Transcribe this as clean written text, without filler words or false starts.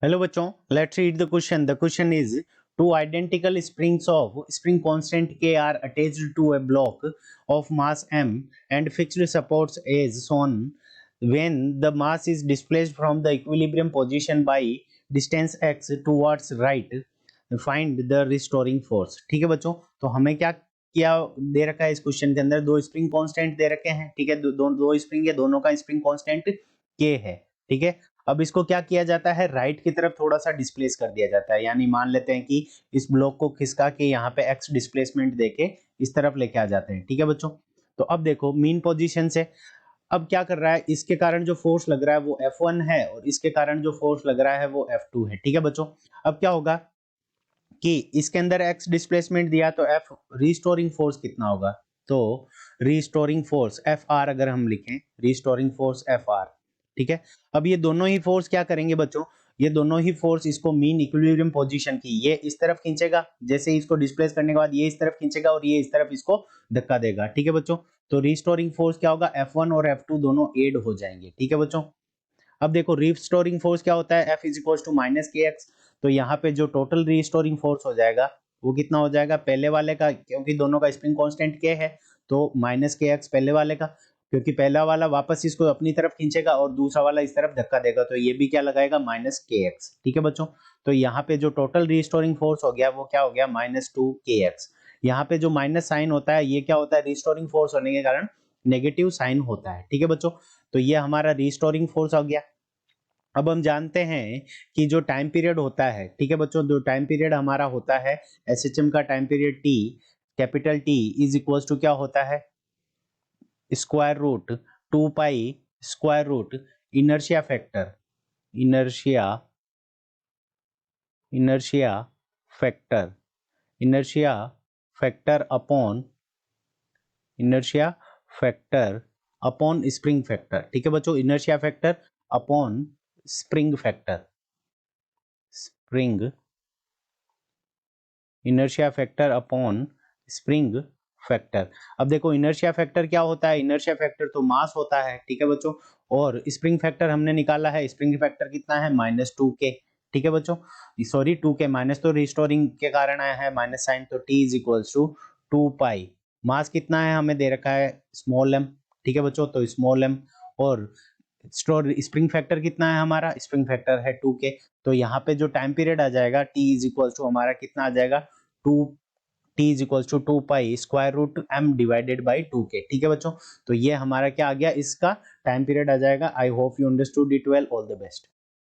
Hello बच्चों, let's read the question. The question is two identical springs of spring constant K are attached to a block of mass M and fixed supports as shown. When the mass is displaced from the equilibrium position by distance x towards right, find the restoring force. ठीक है बच्चों, तो हमें क्या दे रखा है इस question के अंदर? दो स्प्रिंग कांस्टेंट दे रखे हैं, ठीक है। दो स्प्रिंग है, दोनों का स्प्रिंग कांस्टेंट K है, ठीक है। अब इसको क्या किया जाता है, राइट की तरफ थोड़ा सा डिस्प्लेस कर दिया जाता है, यानी मान लेते हैं कि इस ब्लॉक को खिसका के यहाँ पे एक्स डिस्प्लेसमेंट देके इस तरफ लेके आ जाते हैं, ठीक है बच्चों। तो अब देखो मीन पोजीशन से अब क्या कर रहा है, इसके कारण जो फोर्स लग रहा है वो F1 है और इसके कारण जो फोर्स लग रहा है वो F2 है, ठीक है बच्चों। अब क्या होगा कि इसके अंदर एक्स डिस्प्लेसमेंट दिया तो एफ रीस्टोरिंग फोर्स कितना होगा, तो रीस्टोरिंग फोर्स एफ आर अगर हम लिखें, रीस्टोरिंग फोर्स एफ आर, ठीक है। अब ये दोनों ही फोर्स क्या करेंगे बच्चों, ये दोनों ही फोर्स इसको मीन इक्विलिब्रियम पोजीशन की ये इस तरफ खींचेगा, जैसे इसको डिस्प्लेस करने के बाद ये इस तरफ खींचेगा और ये इस तरफ इसको धक्का देगा, ठीक है बच्चों। तो रीस्टोरिंग फोर्स क्या होगा, F1 और F2 दोनों एड हो जाएंगे, ठीक है बच्चों। अब देखो रीस्टोरिंग फोर्स क्या होता है, F is equal to minus k x. तो यहाँ पे जो टोटल रीस्टोरिंग फोर्स हो जाएगा वो कितना हो जाएगा, पहले वाले का, क्योंकि दोनों का स्प्रिंग कांस्टेंट के है तो माइनस के एक्स पहले वाले का, क्योंकि पहला वाला वापस इसको अपनी तरफ खींचेगा और दूसरा वाला इस तरफ धक्का देगा, तो ये भी क्या लगाएगा, माइनस के एक्स, ठीक है बच्चों। तो यहाँ पे जो टोटल रीस्टोरिंग फोर्स हो गया वो क्या हो गया, माइनस टू के एक्स। यहाँ पे जो माइनस साइन होता है ये क्या होता है, रिस्टोरिंग फोर्स होने के कारण नेगेटिव साइन होता है, ठीक है बच्चों। तो ये हमारा रिस्टोरिंग फोर्स हो गया। अब हम जानते हैं कि जो टाइम पीरियड होता है, ठीक है बच्चों, जो टाइम पीरियड हमारा होता है एसएचएम का time period T, capital T is equal to क्या होता है, square root 2 pi square root inertia factor, inertia inertia factor inertia factor upon inertia factor upon spring factor, ठीक है बच्चों। Inertia factor upon spring factor, spring inertia factor upon spring factor. अब देखो inertia factor क्या होता है, inertia factor तो मास होता है, ठीक है बच्चों। और स्प्रिंग फैक्टर हमने निकाला है, स्प्रिंग फैक्टर कितना है, -2k, ठीक है बच्चों। सॉरी 2k, माइनस तो रिस्टोरिंग के कारण आया है माइनस साइन, तो t इज इक्वल्स टू 2 पाई। मास कितना है हमें दे रखा है स्मॉल m, ठीक है बच्चों, तो स्मॉल m। और स्प्रिंग फैक्टर कितना है हमारा, स्प्रिंग फैक्टर है 2k। तो यहाँ पे जो टाइम पीरियड आ जाएगा t इज इक्वल टू हमारा कितना आ जाएगा, to t is equal to 2 pi square root m divided by 2k, ठीक है बच्चों। तो ये हमारा क्या आ गया, इसका टाइम पीरियड आ जाएगा। I hope you understood it well, all the best.